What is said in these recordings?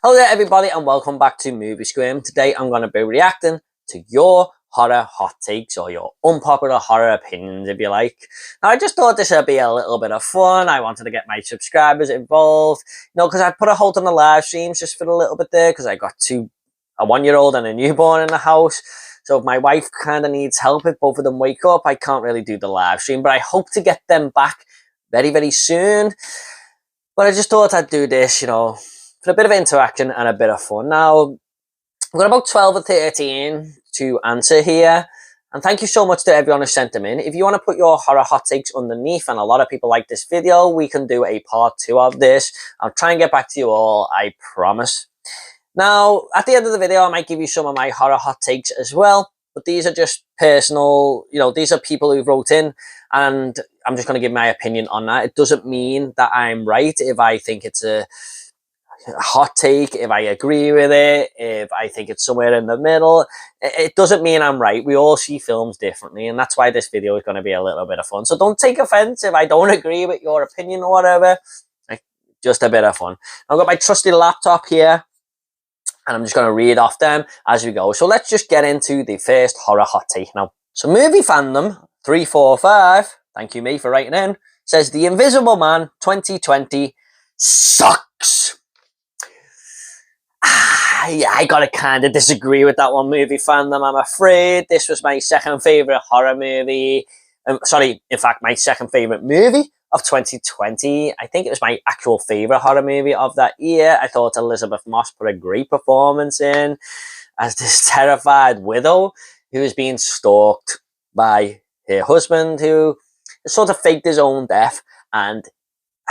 Hello there everybody and welcome back to Movie Squirm. Today I'm going to be reacting to your horror hot takes or your unpopular horror opinions if you like. Now I just thought this would be a little bit of fun. I wanted to get my subscribers involved. Because I put a hold on the live streams just for a little bit there because I got a 1-year-old and a newborn in the house. So if my wife kind of needs help, if both of them wake up, I can't really do the live stream. But I hope to get them back very, very soon. But I just thought I'd do this, for a bit of interaction and a bit of fun. Now, I've got about 12 or 13 to answer here. And thank you so much to everyone who sent them in. If you want to put your horror hot takes underneath, and a lot of people like this video, we can do a part 2 of this. I'll try and get back to you all, I promise. Now, at the end of the video, I might give you some of my horror hot takes as well. But these are just personal, these are people who wrote in. And I'm just going to give my opinion on that. It doesn't mean that I'm right if I think it's a hot take, if I agree with it, if I think it's somewhere in the middle. It doesn't mean I'm right. We all see films differently, and that's why this video is going to be a little bit of fun. So don't take offense if I don't agree with your opinion or whatever. Just a bit of fun. I've got my trusty laptop here, and I'm just going to read off them as we go. So let's just get into the first horror hot take now. So Movie Fandom 345, thank you me for writing in, says The Invisible Man 2020 sucks. Yeah, I gotta kind of disagree with that one, Movie Fandom, I'm afraid. This was my second favourite horror movie. In fact, my second favourite movie of 2020. I think it was my actual favourite horror movie of that year. I thought Elizabeth Moss put a great performance in as this terrified widow who is being stalked by her husband, who sort of faked his own death, and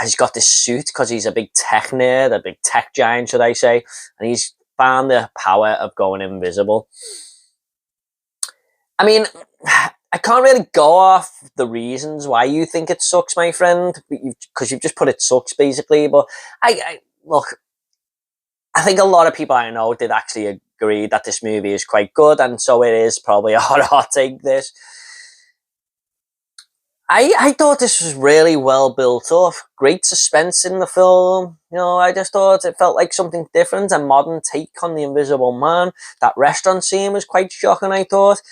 he's got this suit because he's a big tech nerd, a big tech giant, should I say, and he's found the power of going invisible. I mean, I can't really go off the reasons why you think it sucks, my friend, because you've just put it sucks, basically, but look, I think a lot of people I know did actually agree that this movie is quite good, and so it is probably a hot take, this. I thought this was really well built up. Great suspense in the film. I just thought it felt like something different, a modern take on The Invisible Man. That restaurant scene was quite shocking, I thought.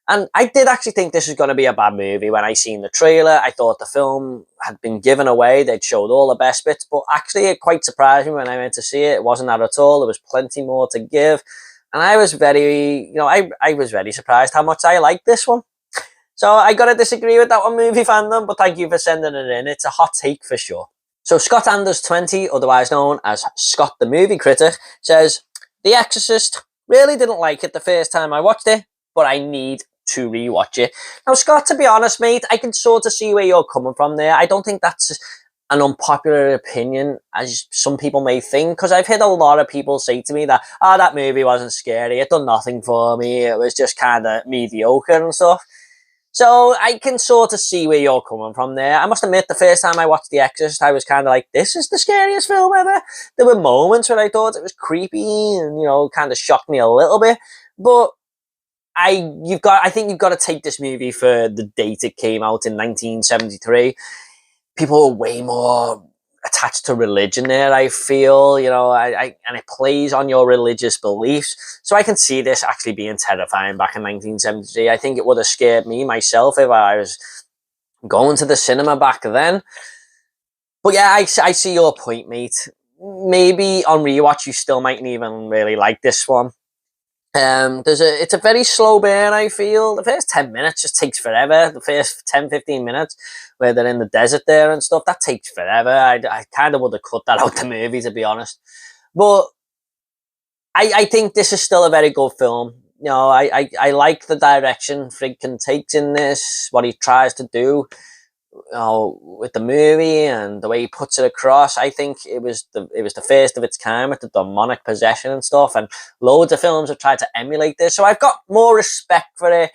And I did actually think this was going to be a bad movie when I seen the trailer. I thought the film had been given away. They'd showed all the best bits. But actually, it quite surprised me when I went to see it. It wasn't that at all. There was plenty more to give. And I was very, I was very surprised how much I liked this one. So I gotta disagree with that one, Movie Fandom, but thank you for sending it in. It's a hot take for sure. So Scott Anders 20, otherwise known as Scott the Movie Critic, says, The Exorcist, really didn't like it the first time I watched it, but I need to rewatch it. Now, Scott, to be honest, mate, I can sort of see where you're coming from there. I don't think that's an unpopular opinion, as some people may think, because I've heard a lot of people say to me that, that movie wasn't scary, it done nothing for me, it was just kind of mediocre and stuff. So I can sort of see where you're coming from there. I must admit, the first time I watched The Exorcist, I was kind of like, this is the scariest film ever. There were moments where I thought it was creepy and, kind of shocked me a little bit. But I think you've got to take this movie for the date it came out in 1973. People were way more attached to religion there, I feel, and it plays on your religious beliefs. So I can see this actually being terrifying back in 1973. I think it would have scared me myself if I was going to the cinema back then. But yeah, I see your point, mate. Maybe on rewatch you still mightn't even really like this one. It's a very slow burn, I feel. The first 10 minutes just takes forever. The first 10-15 minutes where they're in the desert there and stuff, that takes forever. I kind of would have cut that out the movie, to be honest. But I think this is still a very good film. I like the direction Friedkin takes in this, what he tries to do with the movie and the way he puts it across. I think it was the first of its kind with the demonic possession and stuff, and loads of films have tried to emulate this, so I've got more respect for it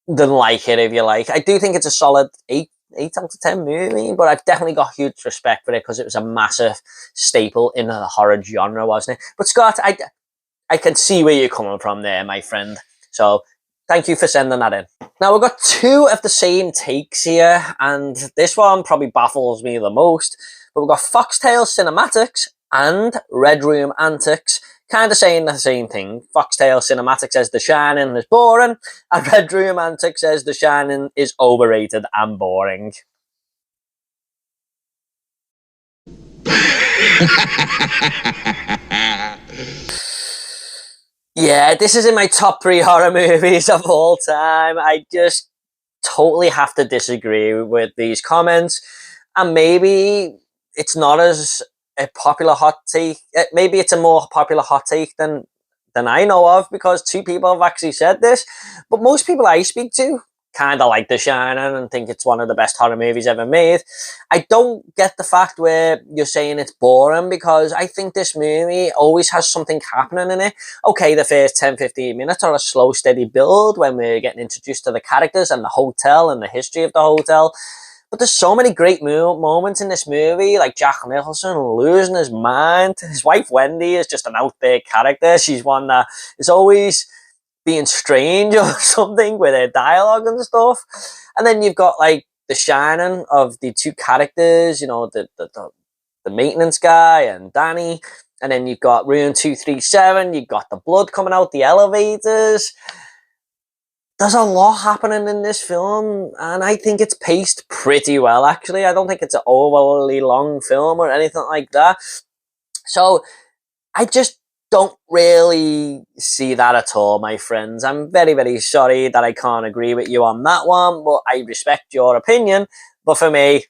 than like it, if you like. I do think it's a solid 8 out of 10 movie, but I've definitely got huge respect for it because it was a massive staple in the horror genre, wasn't it? But Scott, I can see where you're coming from there, my friend, so thank you for sending that in. Now, we've got 2 of the same takes here, and this one probably baffles me the most. But we've got Foxtail Cinematics and Red Room Antics, kind of saying the same thing. Foxtail Cinematic says The Shining is boring, and Red Room Antics says The Shining is overrated and boring. Yeah, this is in my top 3 horror movies of all time. I just totally have to disagree with these comments. And maybe it's not as a popular hot take. Maybe it's a more popular hot take than I know of, because 2 people have actually said this. But most people I speak to kind of like The Shining and think it's one of the best horror movies ever made. I don't get the fact where you're saying it's boring, because I think this movie always has something happening in it. Okay, the first 10-15 minutes are a slow, steady build when we're getting introduced to the characters and the hotel and the history of the hotel. But there's so many great moments in this movie, like Jack Nicholson losing his mind. His wife Wendy is just an out there character. She's one that is always being strange or something with her dialogue and stuff. And then you've got like the shining of the 2 characters, you know, the maintenance guy and Danny. And then you've got room 237, you've got the blood coming out the elevators. There's a lot happening in this film, and I think it's paced pretty well, actually. I don't think it's an overly long film or anything like that. So I just don't really see that at all, my friends. I'm very, very sorry that I can't agree with you on that one, but I respect your opinion. But for me,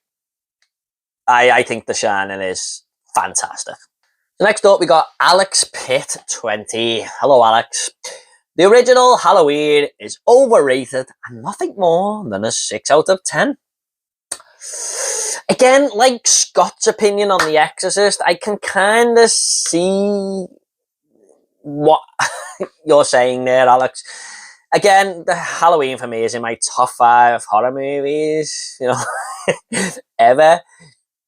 I think The Shining is fantastic. So next up, we got Alex Pitt 20. Hello, Alex. The original Halloween is overrated and nothing more than a 6 out of 10. Again, like Scott's opinion on The Exorcist, I can kind of see what you're saying there, Alex. Again, the Halloween for me is in my top 5 horror movies, you know, ever.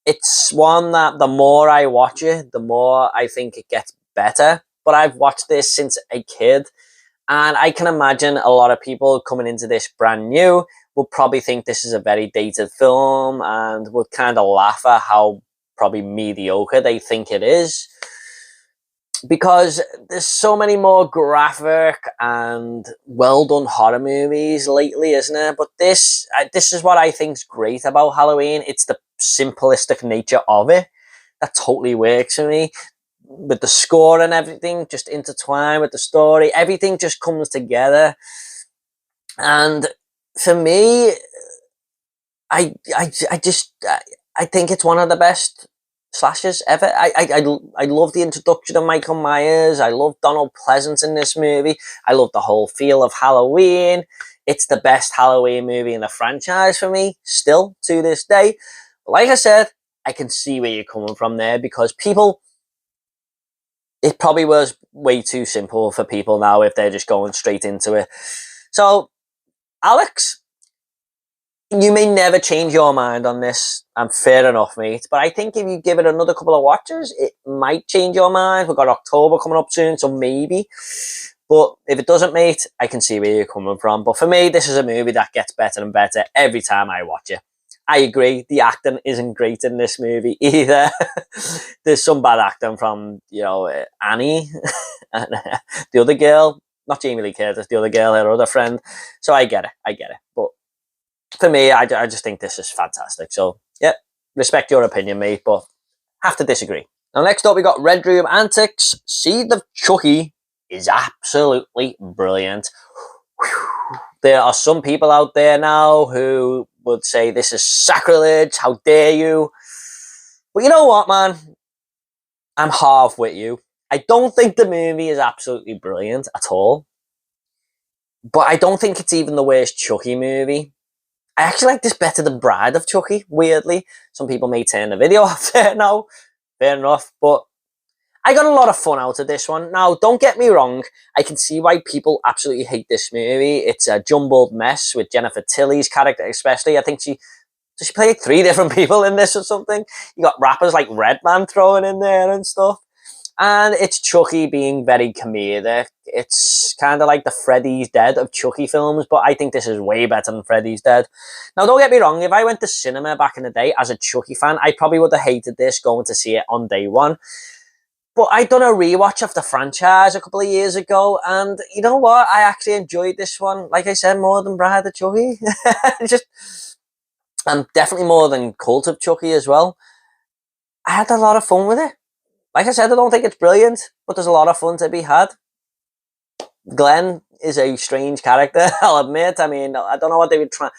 It's one that the more I watch it, the more I think it gets better. But I've watched this since a kid, and I can imagine a lot of people coming into this brand new would probably think this is a very dated film and would kind of laugh at how probably mediocre they think it is. Because there's so many more graphic and well done horror movies lately, isn't there? But this is what I think's great about Halloween. It's the simplistic nature of it that totally works for me. With the score and everything just intertwined with the story, everything just comes together. And for me, I think it's one of the best slashes ever. I love the introduction of Michael Myers. I love Donald Pleasance in this movie. I love the whole feel of Halloween. It's the best Halloween movie in the franchise for me, still to this day. But like I said, I can see where you're coming from there, because it probably was way too simple for people now if they're just going straight into it. So, Alex, you may never change your mind on this, and fair enough, mate. But I think if you give it another couple of watches, it might change your mind. We've got October coming up soon, so maybe. But if it doesn't, mate, I can see where you're coming from. But for me, this is a movie that gets better and better every time I watch it. I agree, the acting isn't great in this movie either. There's some bad acting from, you know, Annie and the other girl, not Jamie Lee Curtis, the other girl, her other friend. So I get it. But for me, I just think this is fantastic. So, yeah, respect your opinion, mate, but have to disagree. Now, next up, we got Red Room Antics. Seed of Chucky is absolutely brilliant. Whew. There are some people out there now who would say this is sacrilege, how dare you. But you know what, man? I'm half with you. I don't think the movie is absolutely brilliant at all. But I don't think it's even the worst Chucky movie. I actually like this better than Bride of Chucky, weirdly. Some people may turn the video off there now. Fair enough. But I got a lot of fun out of this one. Now, don't get me wrong. I can see why people absolutely hate this movie. It's a jumbled mess with Jennifer Tilly's character especially. I think she played 3 different people in this or something. You got rappers like Redman thrown in there and stuff. And it's Chucky being very comedic. It's kind of like the Freddy's Dead of Chucky films, but I think this is way better than Freddy's Dead. Now, don't get me wrong. If I went to cinema back in the day as a Chucky fan, I probably would have hated this going to see it on day one. But I done a rewatch of the franchise a couple of years ago, and you know what? I actually enjoyed this one. Like I said, more than Bride of Chucky. Just, and definitely more than Cult of Chucky as well. I had a lot of fun with it. Like I said, I don't think it's brilliant, but there's a lot of fun to be had. Glenn is a strange character, I'll admit. I mean, I don't know what they were trying.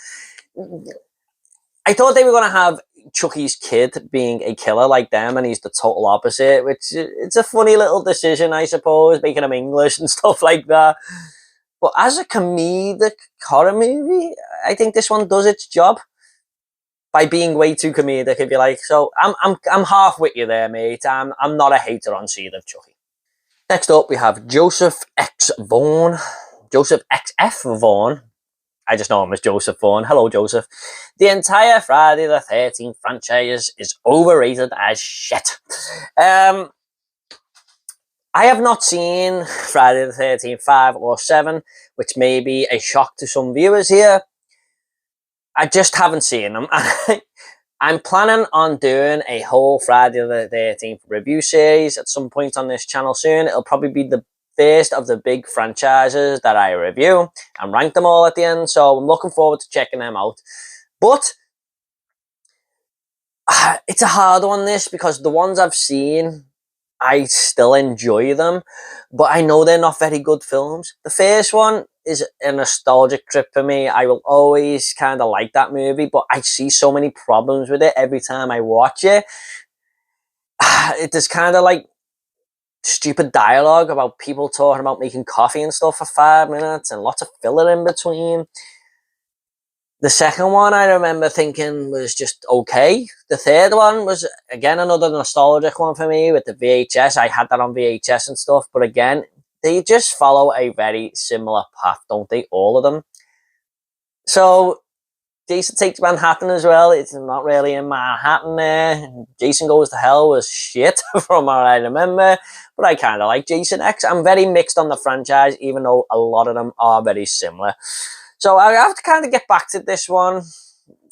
I thought they were going to have Chucky's kid being a killer like them, and he's the total opposite, which it's a funny little decision, I suppose, making him English and stuff like that. But as a comedic horror movie, I think this one does its job by being way too comedic, if you like. So I'm half with you there, mate. I'm not a hater on Seed of Chucky. Next up, we have Joseph X. Vaughn. Joseph X.F. Vaughn. I just know him as Joseph Vaughn. Hello, Joseph. The entire Friday the 13th franchise is overrated as shit. I have not seen Friday the 13th 5 or 7, which may be a shock to some viewers here. I just haven't seen them. I'm planning on doing a whole Friday the 13th review series at some point on this channel soon. It'll probably be the first of the big franchises that I review and rank them all at the end. So I'm looking forward to checking them out. But it's a hard one, this, because the ones I've seen, I still enjoy them, but I know they're not very good films. The first one is a nostalgic trip for me. I will always kind of like that movie, but I see so many problems with it every time I watch it. It is kind of like stupid dialogue about people talking about making coffee and stuff for 5 minutes and lots of filler in between. The second one I remember thinking was just okay. The third one was, again, another nostalgic one for me with the VHS. I had that on VHS and stuff, but again, they just follow a very similar path, don't they? All of them. So, Jason Takes Manhattan as well. It's not really in Manhattan there. Jason Goes to Hell was shit from what I remember, but I kind of like Jason X. I'm very mixed on the franchise, even though a lot of them are very similar. So I have to kind of get back to this one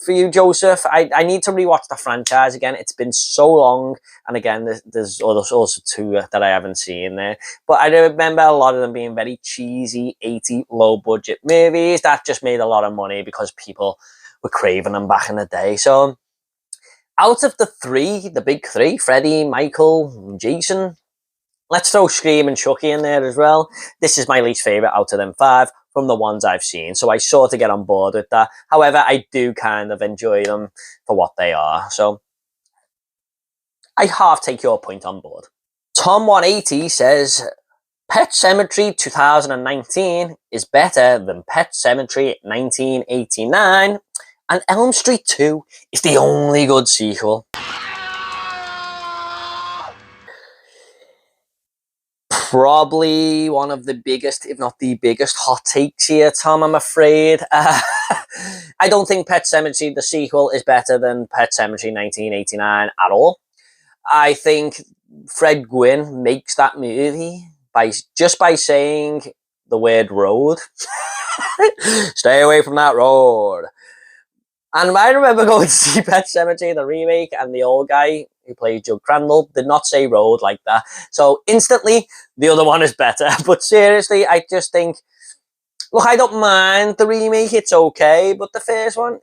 for you, Joseph. I need to rewatch the franchise again. It's been so long. And again, there's also 2 that I haven't seen there. But I remember a lot of them being very cheesy, 80 low-budget movies that just made a lot of money because people were craving them back in the day. So out of the big 3, Freddy, Michael, Jason, let's throw Scream and Chucky in there as well. This is my least favourite out of them 5. From the ones I've seen, so I sort of get on board with that. However, I do kind of enjoy them for what they are, so I half take your point on board. Tom180 says, Pet Sematary 2019 is better than Pet Sematary 1989, and Elm Street 2 is the only good sequel. Probably one of the biggest, if not the biggest, hot takes here, Tom, I'm afraid. I don't think Pet Sematary, the sequel, is better than Pet Sematary 1989 at all. I think Fred Gwynne makes that movie just by saying the word road. Stay away from that road. And I remember going to see Pet Sematary, the remake, and the old guy who played Joe Crandall did not say road like that. So instantly, the other one is better. But seriously, I just think, look, I don't mind the remake; it's okay. But the first one,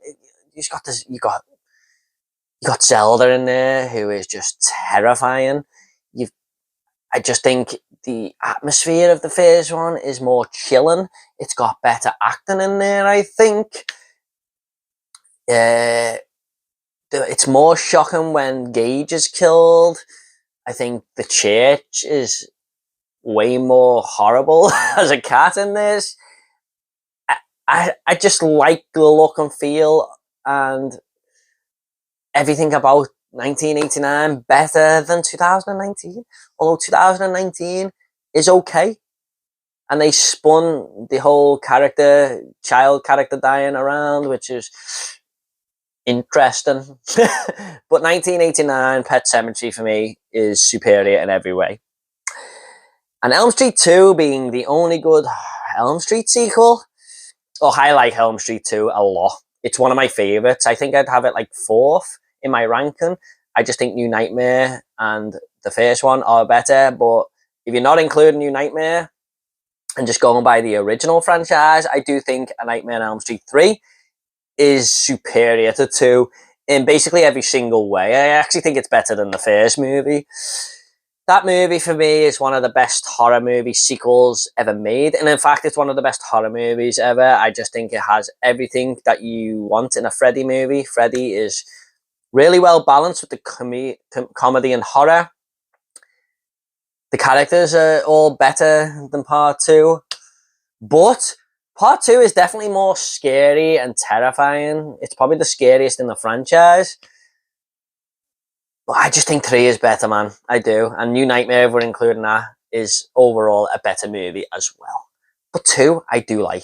you got Zelda in there, who is just terrifying. I just think the atmosphere of the first one is more chilling. It's got better acting in there, I think. It's more shocking when Gage is killed. I think the church is way more horrible as a cat in this. I just like the look and feel and everything about 1989 better than 2019. Although 2019 is okay. And they spun the whole child character dying around, which is interesting. But 1989 Pet Sematary for me is superior in every way. And Elm Street 2 being the only good Elm Street sequel. Oh, I like Elm Street 2 a lot. It's one of my favourites. I think I'd have it like 4th in my ranking. I just think New Nightmare and the first one are better, but if you're not including New Nightmare and just going by the original franchise, I do think A Nightmare on Elm Street 3 is superior to 2 in basically every single way. I actually think it's better than the first movie. That movie for me is one of the best horror movie sequels ever made. And in fact, it's one of the best horror movies ever. I just think it has everything that you want in a Freddy movie. Freddy is really well balanced with the comedy and horror. The characters are all better than part 2. But part 2 is definitely more scary and terrifying. It's probably the scariest in the franchise. But I just think 3 is better, man. I do. And New Nightmare, if we're including that, is overall a better movie as well. But 2, I do like.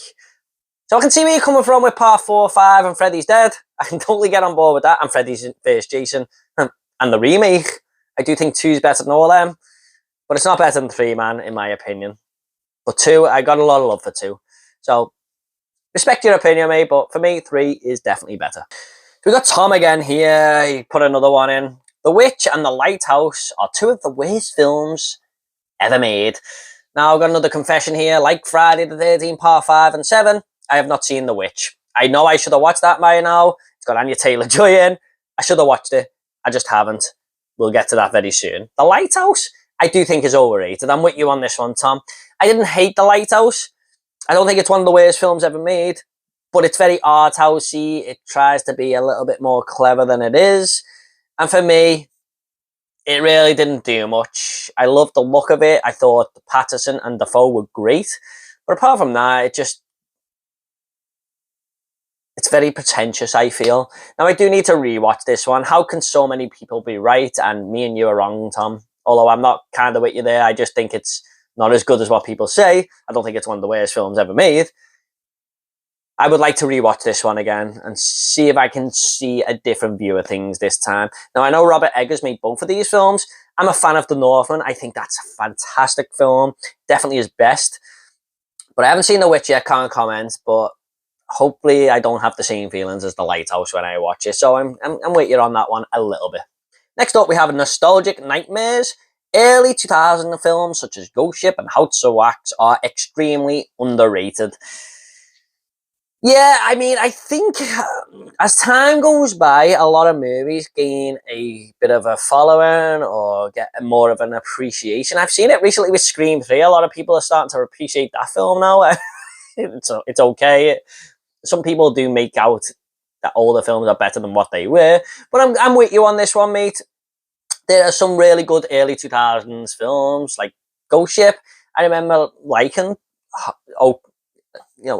So I can see where you're coming from with part 4, 5, and Freddy's Dead. I can totally get on board with that. And Freddy's First Jason. And the remake. I do think 2 is better than all them. But it's not better than 3, man, in my opinion. But 2, I got a lot of love for 2. So, respect your opinion, mate. But for me, 3 is definitely better. So we got Tom again here. He put another one in. The Witch and The Lighthouse are 2 of the worst films ever made. Now, I've got another confession here. Like Friday the 13th, part 5 and 7, I have not seen The Witch. I know I should have watched that by now. It's got Anya Taylor-Joy in. I should have watched it. I just haven't. We'll get to that very soon. The Lighthouse, I do think is overrated. I'm with you on this one, Tom. I didn't hate The Lighthouse. I don't think it's one of the worst films ever made. But it's very art housey. It tries to be a little bit more clever than it is. And for me, it really didn't do much. I loved the look of it. I thought Patterson and Dafoe were great. But apart from that, it's very pretentious, I feel. Now, I do need to rewatch this one. How can so many people be right and me and you are wrong, Tom? Although I'm not kind of with you there. I just think it's not as good as what people say. I don't think it's one of the worst films ever made. I would like to rewatch this one again and see if I can see a different view of things this time. Now, I know Robert Eggers made both of these films. I'm a fan of The Northman. I think that's a fantastic film. Definitely his best. But I haven't seen The Witch yet, can't comment. But hopefully I don't have the same feelings as The Lighthouse when I watch it. So I'm with you on that one a little bit. Next up, we have Nostalgic Nightmares. Early 2000 films such as Ghost Ship and House of Wax are extremely underrated. Yeah, I mean, I think as time goes by, a lot of movies gain a bit of a following or get more of an appreciation. I've seen it recently with Scream 3. A lot of people are starting to appreciate that film now. It's okay. Some people do make out that older films are better than what they were. But I'm with you on this one, mate. There are some really good early 2000s films, like Ghost Ship. I remember liking...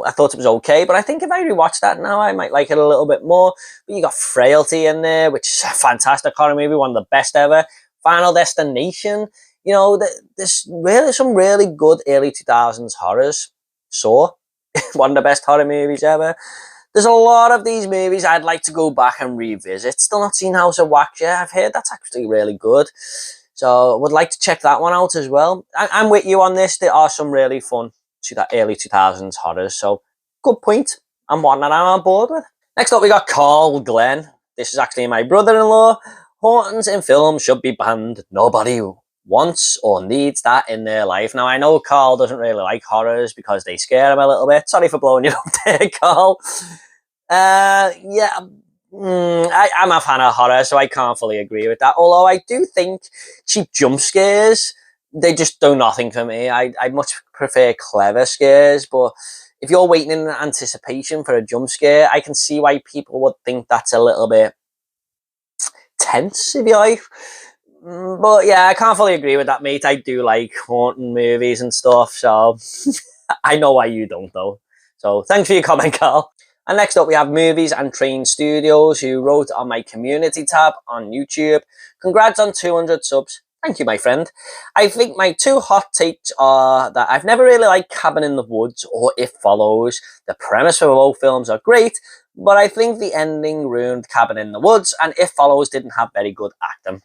I thought it was okay, but I think if I rewatch that now, I might like it a little bit more. But you got Frailty in there, which is a fantastic horror movie, one of the best ever. Final Destination, there's really some really good early 2000s horrors. Saw, one of the best horror movies ever. There's a lot of these movies I'd like to go back and revisit. Still not seen House of Wax yet. I've heard that's actually really good. So I would like to check that one out as well. I'm with you on this. There are some really fun to that early 2000s horrors. So, good point. I'm one that I'm on board with. Next up, we got Carl Glenn. This is actually my brother-in-law. Hauntings in films should be banned. Nobody wants or needs that in their life. Now, I know Carl doesn't really like horrors because they scare him a little bit. Sorry for blowing you up there, Carl. I'm a fan of horror, so I can't fully agree with that. Although I do think cheap jump scares, they just do nothing for me. I much prefer clever scares, but if you're waiting in anticipation for a jump scare, I can see why people would think that's a little bit tense, if you like. But yeah, I can't fully agree with that, mate. I do like haunting movies and stuff, so I know why you don't, though. So thanks for your comment, Carl. And next up, we have Movies and Train Studios, who wrote on my community tab on YouTube. Congrats on 200 subs. Thank you, my friend. I think my 2 hot takes are that I've never really liked Cabin in the Woods or It Follows. The premise for both films are great, but I think the ending ruined Cabin in the Woods, and It Follows didn't have very good acting.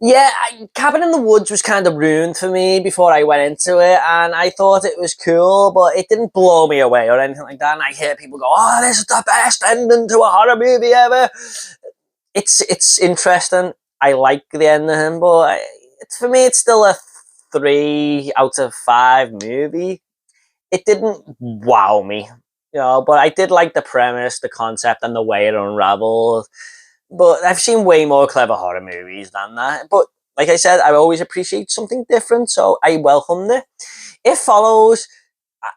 Yeah, Cabin in the Woods was kind of ruined for me before I went into it, and I thought it was cool, but it didn't blow me away or anything like that. And I hear people go, "Oh, this is the best ending to a horror movie ever." It's interesting. I like the ending, but for me, it's still a 3 out of 5 movie. It didn't wow me, but I did like the premise, the concept, and the way it unraveled. But I've seen way more clever horror movies than that. But like I said, I always appreciate something different, so I welcomed it. It Follows.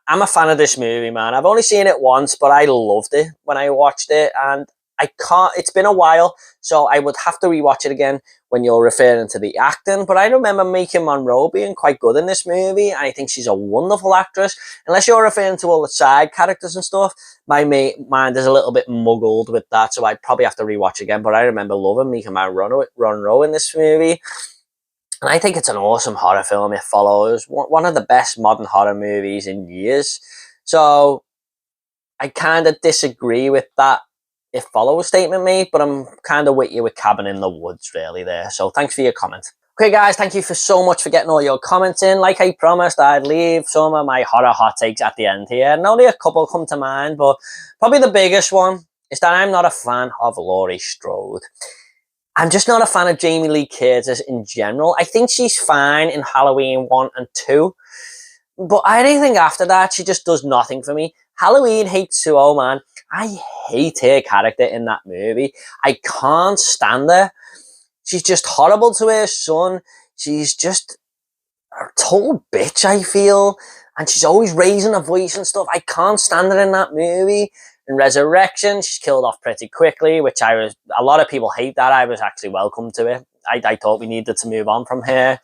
I'm a fan of this movie, man. I've only seen it once, but I loved it when I watched it, and I can't. It's been a while, so I would have to rewatch it again when you're referring to the acting. But I remember Maika Monroe being quite good in this movie, and I think she's a wonderful actress. Unless you're referring to all the side characters and stuff, my mind is a little bit muggled with that, so I'd probably have to rewatch again. But I remember loving Maika Monroe in this movie. And I think it's an awesome horror film. It Follows. One of the best modern horror movies in years. So I kind of disagree with that It Follows statement made, but I'm kind of with you with Cabin in the Woods really there. So thanks for your comment. Okay guys, thank you so much for getting all your comments in. Like I promised, I'd leave some of my horror hot takes at the end here. And only a couple come to mind, but probably the biggest one is that I'm not a fan of Laurie Strode. I'm just not a fan of Jamie Lee Curtis in general. I think she's fine in Halloween 1 and 2. But I don't think after that, she just does nothing for me. Halloween H2O, oh man. I hate her character in that movie. I can't stand her. She's just horrible to her son. She's just a total bitch, I feel. And she's always raising her voice and stuff. I can't stand her in that movie. In Resurrection, she's killed off pretty quickly, which a lot of people hate that. I was actually welcome to it. I thought we needed to move on from her.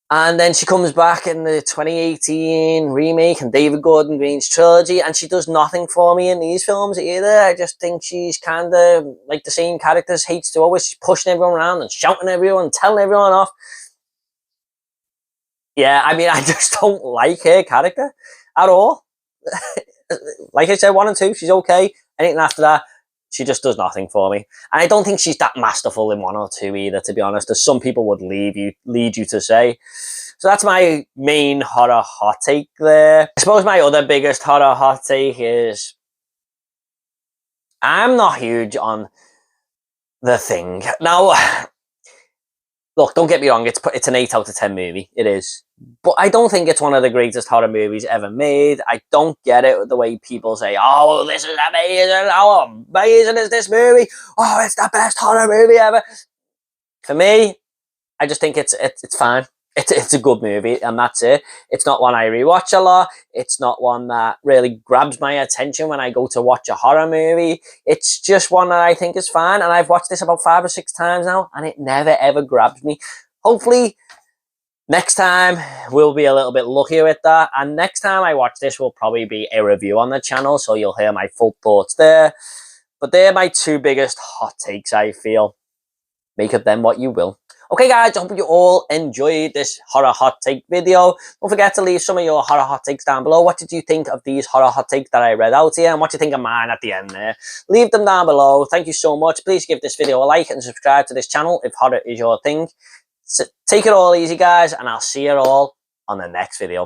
And then she comes back in the 2018 remake and David Gordon Green's trilogy, and she does nothing for me in these films either. I just think she's kind of like the same characters H2O, where she's pushing everyone around and shouting at everyone and telling everyone off. Yeah, I mean, I just don't like her character at all. Like I said, 1 and 2, she's okay. Anything after that, she just does nothing for me. And I don't think she's that masterful in 1 or 2 either, to be honest, as some people would lead you to say. So that's my main horror hot take there. I suppose my other biggest horror hot take is I'm not huge on The Thing. Now, look, don't get me wrong, it's an 8 out of 10 movie. It is. But I don't think it's one of the greatest horror movies ever made. I don't get it the way people say, oh, this is amazing. How amazing is this movie? Oh, it's the best horror movie ever. For me, I just think it's fine. It's a good movie, and that's it. It's not one I rewatch a lot. It's not one that really grabs my attention when I go to watch a horror movie. It's just one that I think is fine, and I've watched this about 5 or 6 times now, and it never ever grabs me. Hopefully, next time we'll be a little bit luckier with that, and next time I watch this will probably be a review on the channel, so you'll hear my full thoughts there. But they're my 2 biggest hot takes, I feel. Make of them what you will. Okay guys, I hope you all enjoyed this horror hot take video. Don't forget to leave some of your horror hot takes down below. What did you think of these horror hot takes that I read out here? And what do you think of mine at the end there? Leave them down below. Thank you so much. Please give this video a like and subscribe to this channel if horror is your thing. So take it all easy guys, and I'll see you all on the next video.